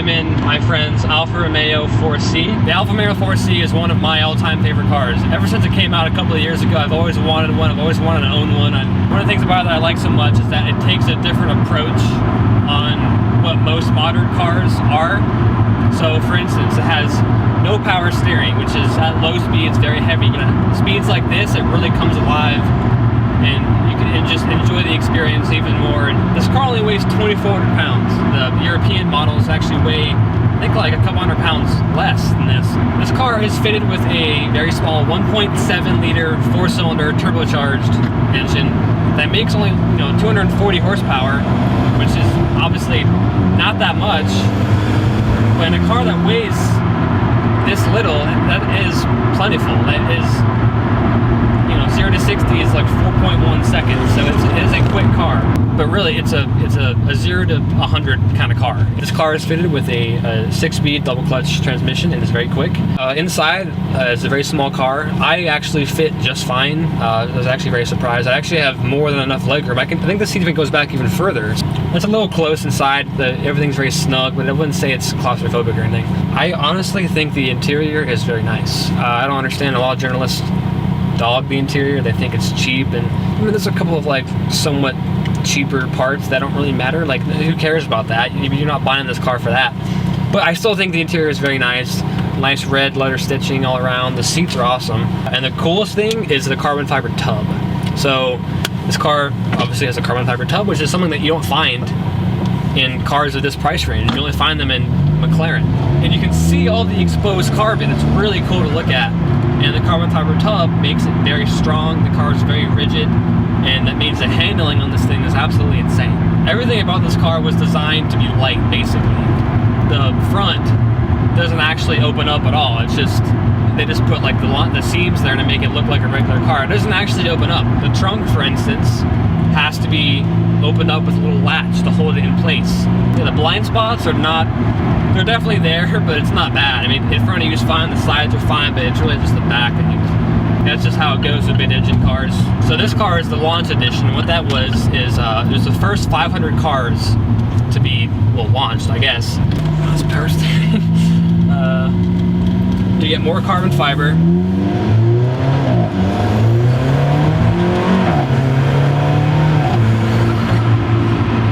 recommend my friend's Alfa Romeo 4C. The Alfa Romeo 4C is one of my all-time favorite cars. Ever since it came out a couple of years ago, I've always wanted one. I've always wanted to own one. One of the things about it that I like so much is that it takes a different approach on what most modern cars are. So for instance, it has no power steering, which is at low speeds very heavy. Speeds like this, it really comes alive, and you can just enjoy the experience even more. And this car only weighs 2,400 pounds. The European models actually weigh, I think, like a couple hundred pounds less than this. This car is fitted with a very small 1.7 liter 4-cylinder turbocharged engine that makes only 240 horsepower, which is obviously not that much. But in a car that weighs this little, that is plentiful. That is, 0 to 60 is like 4.1 seconds, so it is a quick car. But really, it's a 0 to 100 kind of car. This car is fitted with a 6-speed double clutch transmission and is very quick. Inside, it's a very small car. I actually fit just fine. I was actually very surprised. I actually have more than enough legroom. I think the seat even goes back even further. It's a little close inside. Everything's very snug, but I wouldn't say it's claustrophobic or anything. I honestly think the interior is very nice. I don't understand. A lot of journalists dog the interior. They think it's cheap, and there's a couple of like somewhat cheaper parts that don't really matter. Like, who cares about that? You're not buying this car for that. But I still think the interior is very nice. Nice red leather stitching all around. The seats are awesome. And the coolest thing is the carbon fiber tub. So this car obviously has a carbon fiber tub, which is something that you don't find in cars of this price range. You only find them in McLaren. And you can see all the exposed carbon. It's really cool to look at. And the carbon fiber tub makes it very strong. The car is very rigid, and that means the handling on this thing is absolutely insane. Everything about this car was designed to be light, basically. The front doesn't actually open up at all. It's just, they just put like the seams there to make it look like a regular car. It doesn't actually open up. The trunk, for instance, has to be opened up with a little latch to hold it in place. The blind spots are not, they're definitely there, but it's not bad. I mean, in front of you is fine, the sides are fine, but it's really just the back that's just how it goes with mid-engine cars. So this car is the launch edition. What that was is there's the first 500 cars to be, well, launched, I guess. That's power steering. You get more carbon fiber.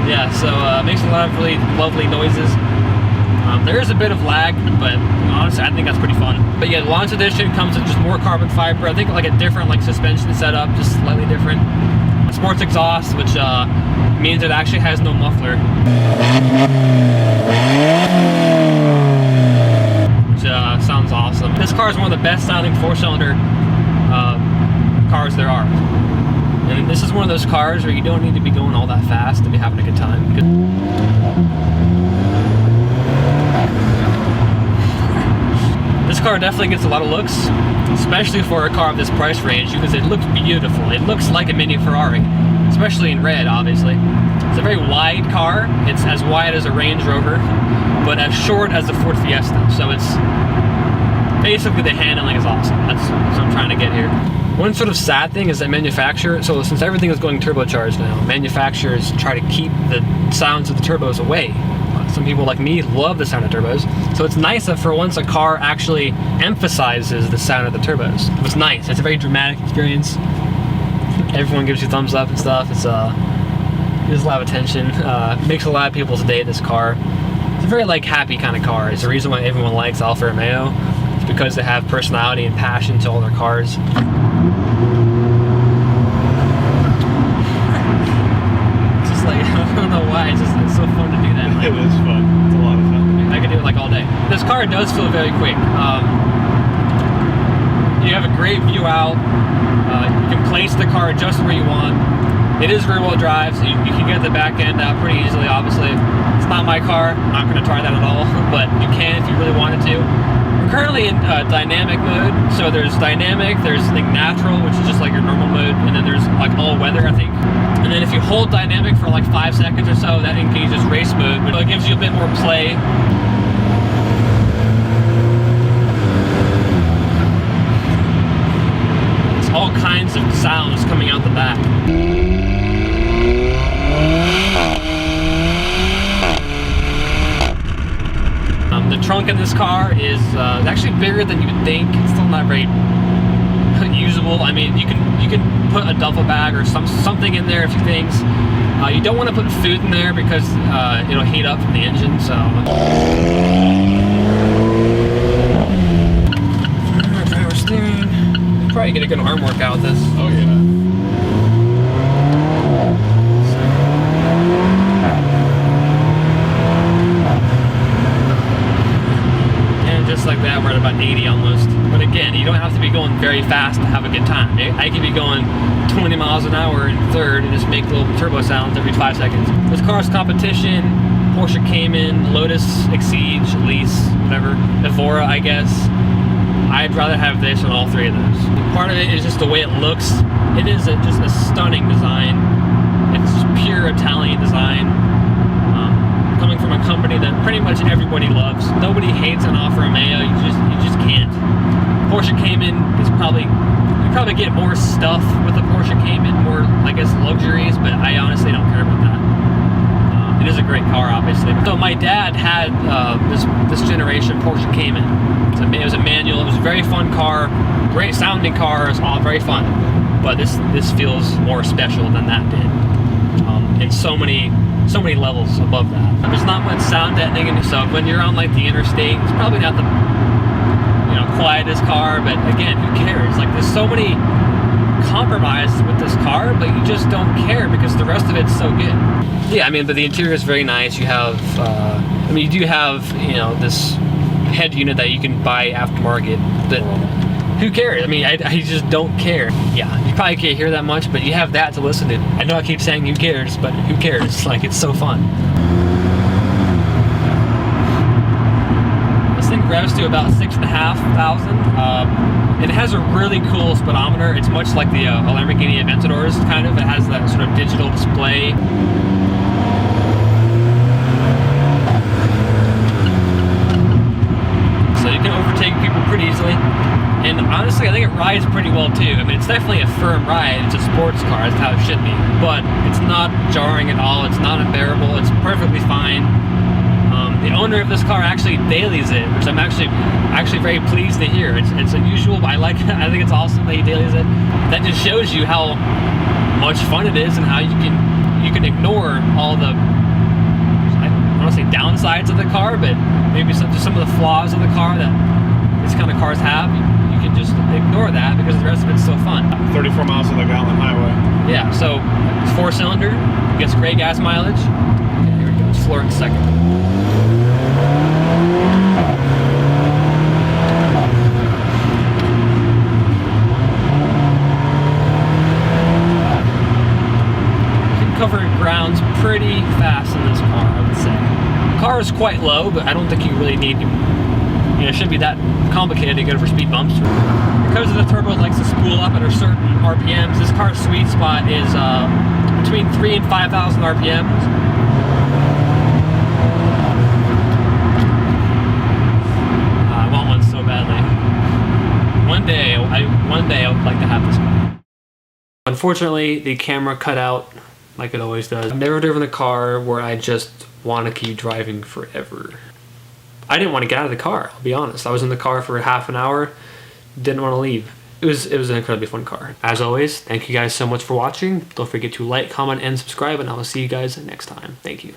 Yeah, so it makes a lot of really lovely noises. There is a bit of lag, but honestly, I think that's pretty fun. But yeah, the launch edition comes with just more carbon fiber. I think like a different suspension setup, just slightly different. Sports exhaust, which means it actually has no muffler. Which sounds awesome. This car is one of the best sounding 4-cylinder cars there are. And this is one of those cars where you don't need to be going all that fast to be having a good time. This car definitely gets a lot of looks, especially for a car of this price range, because it looks beautiful. It looks like a mini Ferrari, especially in red, obviously. It's a very wide car. It's as wide as a Range Rover, but as short as the Ford Fiesta. So it's basically, the handling is awesome. That's what I'm trying to get here. One sort of sad thing is that so since everything is going turbocharged now, manufacturers try to keep the sounds of the turbos away. Some people like me love the sound of turbos. So it's nice that for once a car actually emphasizes the sound of the turbos. It's nice. It's a very dramatic experience. Everyone gives you thumbs up and stuff. It's there's a lot of attention. Makes a lot of people's day, this car. It's a very happy kind of car. It's the reason why everyone likes Alfa Romeo. It's because they have personality and passion to all their cars. I don't know why, it's so fun to do that. It is fun. It's a lot of fun. I could do it all day. This car does feel very quick. You have a great view out. You can place the car just where you want. It is rear-wheel drive, so you can get the back end out pretty easily, obviously. It's not my car. I'm not going to try that at all, but you can if you really wanted to. We're currently in dynamic mode. So there's dynamic, there's natural, which is just like your normal mode, and then there's all weather, I think. And then if you hold dynamic for 5 seconds or so, that engages race mode, but it gives you a bit more play. It's all kinds of sounds coming out the back. is actually bigger than you would think. It's still not very usable. I mean, you can put a duffel bag or something in there, a few things. You don't want to put food in there because it'll heat up from the engine. So power steering. Probably get a good arm workout with this. Oh yeah. Like that, we're at about 80 almost. But again, you don't have to be going very fast to have a good time. I could be going 20 miles an hour in third and just make little turbo sounds every 5 seconds. This car's competition, Porsche Cayman, Lotus Exige, Lease, whatever, Evora, I guess. I'd rather have this than all three of those. Part of it is just the way it looks. It is just a stunning design. It's pure Italian design. Coming from a company that pretty much everybody loves. Nobody hates an Alfa Romeo. You just can't. Porsche Cayman is you probably get more stuff with a Porsche Cayman, more I guess luxuries, but I honestly don't care about that. It is a great car, obviously. So my dad had this generation Porsche Cayman. It was a manual. It was a very fun car, great sounding car. It was all very fun, but this feels more special than that did. In so many levels above that. There's not much sound deadening, so when you're on like the interstate, it's probably not the quietest car, but again, who cares? Like there's so many compromises with this car, but you just don't care because the rest of it's so good. Yeah, I mean, but the interior is very nice. You have, you do have, this head unit that you can buy aftermarket, but who cares? I mean, I just don't care. Yeah, you probably can't hear that much, but you have that to listen to. I know I keep saying who cares, but who cares? Like, it's so fun. This thing revs to about 6,500. It has a really cool speedometer. It's much like the Lamborghini Aventadors, kind of. It has that sort of digital display. So you can overtake people pretty easily. And honestly, I think it rides pretty well too. I mean, it's definitely a firm ride. It's a sports car, that's how it should be. But it's not jarring at all. It's not unbearable. It's perfectly fine. The owner of this car actually dailies it, which I'm actually very pleased to hear. It's unusual, but I like it. I think it's awesome that he dailies it. That just shows you how much fun it is and how you can ignore all the, I don't want to say downsides of the car, but maybe some of the flaws of the car that these kind of cars have. You can just ignore that because the rest of it's so fun. 34 miles on the Gallon Highway. Yeah, so it's 4-cylinder, gets great gas mileage. Okay, here we go, slower in a second. You can cover grounds pretty fast in this car, I would say. The car is quite low, but I don't think you really need to. It shouldn't be that complicated to get over speed bumps. Because the turbo likes to spool up at a certain RPMs, this car's sweet spot is between 3,000 and 5,000 RPMs. I want one so badly. One day I would like to have this car. Unfortunately, the camera cut out like it always does. I've never driven a car where I just want to keep driving forever. I didn't want to get out of the car, I'll be honest. I was in the car for half an hour, didn't want to leave. It was an incredibly fun car. As always, thank you guys so much for watching. Don't forget to like, comment, and subscribe, and I will see you guys next time. Thank you.